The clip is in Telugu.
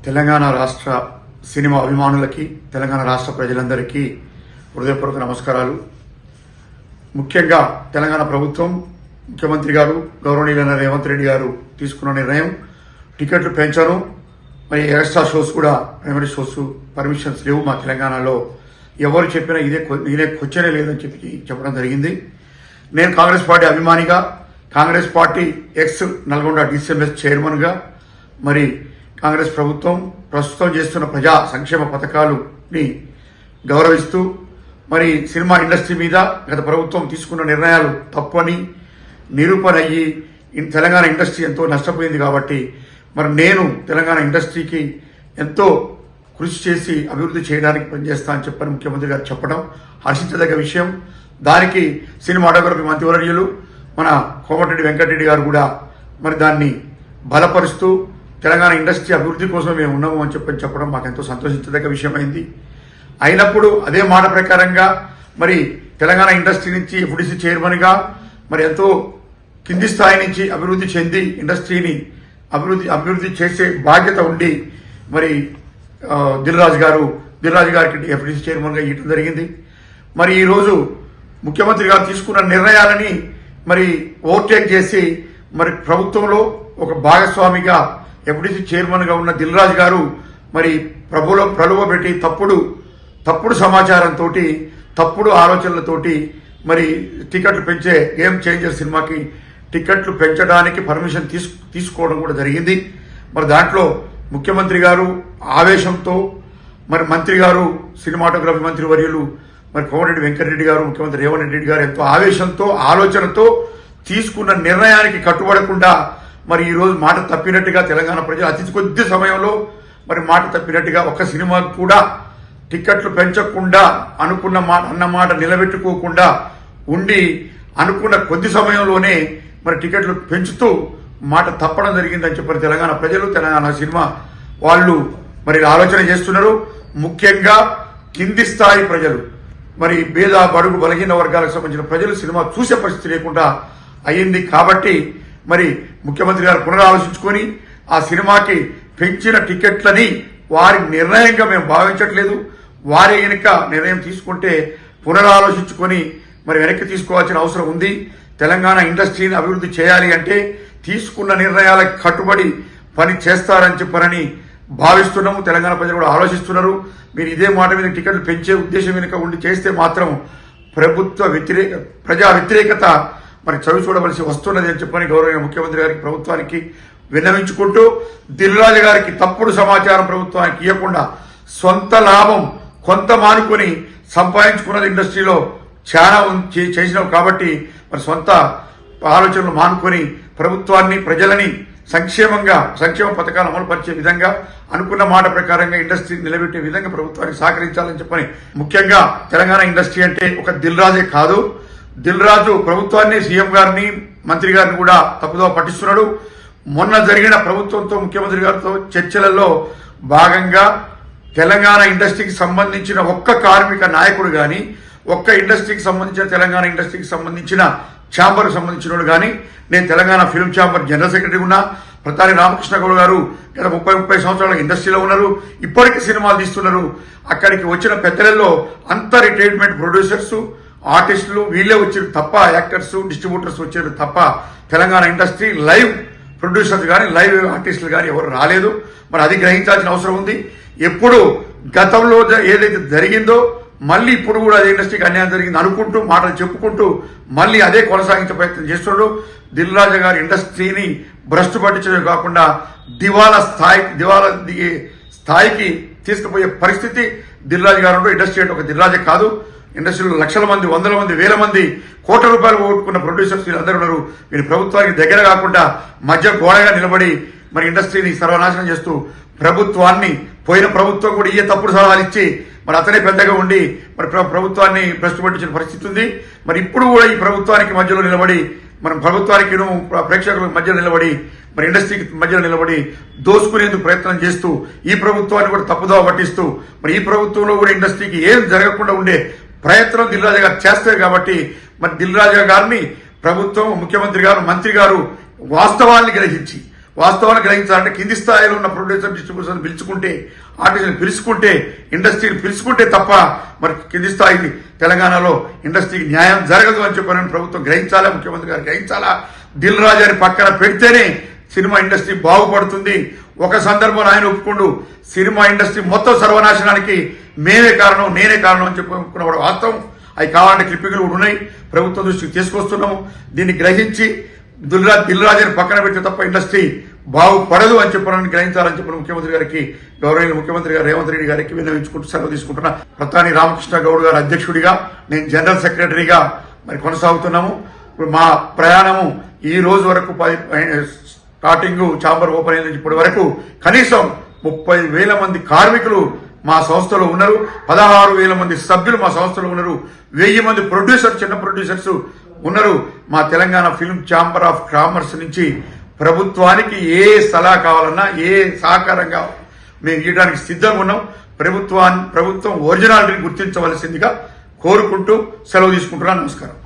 తెలంగాణ రాష్ట్ర సినిమా అభిమానులకి తెలంగాణ రాష్ట్ర ప్రజలందరికీ హృదయపూర్వక నమస్కారాలు. ముఖ్యంగా తెలంగాణ ప్రభుత్వం ముఖ్యమంత్రి గారు గౌరవనీయులైన రేవంత్ రెడ్డి గారు తీసుకున్న నిర్ణయం టికెట్లు పెంచను, మరి ఎక్స్ట్రా షోస్ కూడా ప్రైమరీ షోస్ పర్మిషన్స్ లేవు మా తెలంగాణలో, ఎవరు చెప్పినా ఇదే క్వశ్చనే లేదని చెప్పడం జరిగింది. నేను కాంగ్రెస్ పార్టీ అభిమానిగా, Congress party X Nalgonda DCMS చైర్మన్గా, మరి కాంగ్రెస్ ప్రభుత్వం ప్రస్తుతం చేస్తున్న ప్రజా సంక్షేమ పథకాలని గౌరవిస్తూ, మరి సినిమా ఇండస్ట్రీ మీద గత ప్రభుత్వం తీసుకున్న నిర్ణయాలు తప్పని నిరూపణ అయ్యి తెలంగాణ ఇండస్ట్రీ ఎంతో నష్టపోయింది కాబట్టి మరి నేను తెలంగాణ ఇండస్ట్రీకి ఎంతో కృషి చేసి అభివృద్ధి చేయడానికి పనిచేస్తా అని చెప్పని ముఖ్యమంత్రి గారు చెప్పడం హర్షించదగ్గ విషయం. దానికి సినిమాటోగ్రఫీ మంత్రివర్యులు మన కోమటిరెడ్డి వెంకటరెడ్డి గారు కూడా మరి దాన్ని బలపరుస్తూ తెలంగాణ ఇండస్ట్రీ అభివృద్ధి కోసం మేము ఉన్నాము అని చెప్పడం మాకు ఎంతో సంతోషించదగ్గ విషయమైంది. అయినప్పుడు అదే మాట ప్రకారంగా మరి తెలంగాణ ఇండస్ట్రీ నుంచి ఎఫ్డిసి చైర్మన్గా మరి ఎంతో కింది స్థాయి నుంచి అభివృద్ధి చెంది ఇండస్ట్రీని అభివృద్ధి చేసే బాధ్యత ఉండి మరి దిల్ రాజు గారికి ఎఫ్డిసి చైర్మన్గా ఇవ్వడం జరిగింది. మరి ఈరోజు ముఖ్యమంత్రి గారు తీసుకున్న నిర్ణయాలని మరి ఓవర్టేక్ చేసి మరి ప్రభుత్వంలో ఒక భాగస్వామిగా ఎఫ్డిసి చైర్మన్గా ఉన్న దిల్ రాజు గారు మరి ప్రలోభపెట్టి తప్పుడు సమాచారంతో తప్పుడు ఆలోచనలతోటి మరి టికెట్లు పెంచే గేమ్ చేంజర్ సినిమాకి టికెట్లు పెంచడానికి పర్మిషన్ తీసుకోవడం కూడా జరిగింది. మరి దాంట్లో ముఖ్యమంత్రి గారు ఆవేశంతో, మరి మంత్రి గారు సినిమాటోగ్రఫీ మంత్రి వర్యులు మరి కోమటిరెడ్డి వెంకటరెడ్డి గారు, ముఖ్యమంత్రి రేవంత్ రెడ్డి గారు ఎంతో ఆవేశంతో ఆలోచనతో తీసుకున్న నిర్ణయానికి కట్టుబడకుండా మరి ఈ రోజు మాట తప్పినట్టుగా తెలంగాణ ప్రజలు అతి కొద్ది సమయంలో మరి మాట తప్పినట్టుగా ఒక్క సినిమా కూడా టికెట్లు పెంచకుండా అన్న మాట నిలబెట్టుకోకుండా ఉండి అనుకున్న కొద్ది సమయంలోనే మరి టికెట్లు పెంచుతూ మాట తప్పడం జరిగిందని చెప్పి తెలంగాణ ప్రజలు, తెలంగాణ సినిమా వాళ్ళు మరి ఆలోచన చేస్తున్నారు. ముఖ్యంగా కింది స్థాయి ప్రజలు, మరి పేద బడుగు బలహీన వర్గాలకు సంబంధించిన ప్రజలు సినిమా చూసే పరిస్థితి లేకుండా అయ్యింది. కాబట్టి మరి ముఖ్యమంత్రి గారు పునరాలోచించుకొని ఆ సినిమాకి పెంచిన టికెట్లని వారి నిర్ణయంగా మేము భావించట్లేదు. వారే కనుక నిర్ణయం తీసుకుంటే పునరాలోచించుకొని మరి వెనక్కి తీసుకోవాల్సిన అవసరం ఉంది. తెలంగాణ ఇండస్ట్రీని అభివృద్ధి చేయాలి అంటే తీసుకున్న నిర్ణయాలకు కట్టుబడి పని చేస్తారని చెప్పారని భావిస్తున్నాము. తెలంగాణ ప్రజలు కూడా ఆలోచిస్తున్నారు. మీరు ఇదే మాట మీద టికెట్లు పెంచే ఉద్దేశం వెనుక ఉండి చేస్తే మాత్రం ప్రజా వ్యతిరేకత మరి చవి చూడవలసి వస్తున్నది అని చెప్పని గౌరవ ముఖ్యమంత్రి గారికి, ప్రభుత్వానికి విన్నవించుకుంటూ, దిల్ రాజు గారికి తప్పుడు సమాచారం ప్రభుత్వానికి ఇవ్వకుండా సొంత లాభం కొంత మానుకొని సంపాదించుకున్నది ఇండస్ట్రీలో చాలా చేసినావు కాబట్టి మరి సొంత ఆలోచనలు మానుకొని ప్రభుత్వాన్ని, ప్రజలని సంక్షేమ పథకాలు అమలు పరిచే విధంగా అనుకున్న మాట ప్రకారంగా ఇండస్ట్రీని నిలబెట్టే విధంగా ప్రభుత్వానికి సహకరించాలని చెప్పని, ముఖ్యంగా తెలంగాణ ఇండస్ట్రీ అంటే ఒక దిల్ రాజే కాదు, దిల్ రాజు ప్రభుత్వాన్ని, సీఎం గారిని, మంత్రి గారిని కూడా తప్పుదోవ పట్టిస్తున్నాడు. మొన్న జరిగిన ప్రభుత్వంతో ముఖ్యమంత్రి గారితో చర్చలలో భాగంగా తెలంగాణ ఇండస్ట్రీకి సంబంధించిన ఒక్క కార్మిక నాయకుడు గాని, ఒక్క ఇండస్ట్రీకి సంబంధించిన తెలంగాణ ఇండస్ట్రీకి సంబంధించిన ఛాంబర్ సంబంధించిన కానీ, నేను Telangana film chamber general secretary ఉన్నా, ప్రతాని రామకృష్ణ గౌడ్ గారు గత 30 సంవత్సరాల ఇండస్ట్రీలో ఉన్నారు, ఇప్పటికీ సినిమాలు తీస్తున్నారు. అక్కడికి వచ్చిన పెద్దలలో అంతా రిటైర్మెంట్ ప్రొడ్యూసర్స్, ఆర్టిస్టులు వీళ్ళే వచ్చారు తప్ప, యాక్టర్స్, డిస్ట్రిబ్యూటర్స్ వచ్చారు తప్ప తెలంగాణ ఇండస్ట్రీ లైవ్ ప్రొడ్యూసర్స్ కానీ లైవ్ ఆర్టిస్టులు కానీ ఎవరు రాలేదు. మరి అది గ్రహించాల్సిన అవసరం ఉంది. ఎప్పుడు గతంలో ఏదైతే జరిగిందో మళ్ళీ ఇప్పుడు కూడా అదే ఇండస్ట్రీకి అన్యాయం జరిగింది అనుకుంటూ, మాటలు చెప్పుకుంటూ మళ్ళీ అదే కొనసాగించే ప్రయత్నం చేస్తున్నాడు. దిల్ రాజు గారి ఇండస్ట్రీని భ్రష్టు పట్టించడమే కాకుండా దివాలా దిగే స్థాయికి తీసుకుపోయే పరిస్థితి దిల్ రాజు గారు. ఇండస్ట్రీ అంటే ఒక దిల్ రాజే కాదు, ఇండస్ట్రీలో లక్షల మంది, వందల మంది, వేల మంది, కోట్ల రూపాయలు పోగొట్టుకున్న ప్రొడ్యూసర్స్ వీళ్ళందరూ ఉన్నారు. వీళ్ళు ప్రభుత్వానికి దగ్గర కాకుండా మధ్య గోడగా నిలబడి మరి ఇండస్ట్రీని సర్వనాశనం చేస్తూ ప్రభుత్వాన్ని, పోయిన ప్రభుత్వం కూడా ఇయ్యే తప్పుడు సలహాలు ఇచ్చి మరి అతనే పెద్దగా ఉండి మరి ప్రభుత్వాన్ని భ్రష్టు పట్టించిన పరిస్థితి ఉంది. మరి ఇప్పుడు కూడా ఈ ప్రభుత్వానికి మధ్యలో నిలబడి, మనం ప్రభుత్వానికి ప్రేక్షకుల మధ్యలో నిలబడి, మరి ఇండస్ట్రీకి మధ్యలో నిలబడి దోసుకునేందుకు ప్రయత్నం చేస్తూ ఈ ప్రభుత్వాన్ని కూడా తప్పుదోవ పట్టిస్తూ మరి ఈ ప్రభుత్వంలో కూడా ఇండస్ట్రీకి ఏం జరగకుండా ఉండే ప్రయత్నం దిల్ రాజు గారు చేస్తారు. కాబట్టి మరి దిల్ రాజు గారిని ప్రభుత్వం, ముఖ్యమంత్రి గారు, మంత్రి గారు వాస్తవాన్ని గ్రహించి వాస్తవాన్ని గ్రహించాలంటే కింది స్థాయిలో ఉన్న ప్రొడ్యూసర్ డిస్ట్రిబ్యూషన్ పిలుచుకుంటే ఆర్టిస్టులు పిలుచుకుంటే ఇండస్ట్రీని పిలుచుకుంటే తప్ప మరి కింది స్థాయి తెలంగాణలో ఇండస్ట్రీకి న్యాయం జరగదు అని చెప్పని ప్రభుత్వం గ్రహించాలా, ముఖ్యమంత్రి గారు గ్రహించాలా. దిల్ రాజుని పక్కన పెడితేనే సినిమా ఇండస్ట్రీ బాగుపడుతుంది. ఒక సందర్భంలో ఆయన ఒప్పుకుంటూ సినిమా ఇండస్ట్రీ మొత్తం సర్వనాశనానికి నేనే కారణం అని చెప్పుకున్నవాడు వాస్తవం. అవి కావాలంటే క్లిప్పింగ్లు కూడా ఉన్నాయి, ప్రభుత్వం దృష్టికి తీసుకొస్తున్నాము. దీన్ని గ్రహించి దిల్ రాజుని పక్కన పెడితే తప్ప ఇండస్ట్రీ బాగుపడదు అని చెప్పడానికి గ్రహించాలని చెప్పిన ముఖ్యమంత్రి గారికి, గౌరవనీయ ముఖ్యమంత్రి గారు రేవంత్ రెడ్డి గారికి విన్నవించుకుంటూ సెలవు తీసుకుంటున్నా. ప్రధాని రామకృష్ణ గౌడ్ గారు అధ్యక్షుడిగా, నేను జనరల్ సెక్రటరీగా మరి కొనసాగుతున్నాము. మా ప్రయాణము ఈ రోజు వరకు స్టార్టింగ్ ఛాంబర్ ఓపెన్ అయిన ఇప్పటి వరకు కనీసం 30,000 మంది కార్మికులు మా సంస్థలో ఉన్నారు, 16,000 మంది సభ్యులు మా సంస్థలో ఉన్నారు, 1000 మంది చిన్న ప్రొడ్యూసర్స్ ఉన్నారు. మా Telangana film chamber of commerce నుంచి ప్రభుత్వానికి ఏ సలహా కావాలన్నా ఏ సహకారంగా మేము ఇవ్వడానికి సిద్ధంగా ఉన్నాం. ప్రభుత్వం ఒరిజినాలిటీని గుర్తించవలసిందిగా కోరుకుంటూ సెలవు తీసుకుంటున్నాను. నమస్కారం.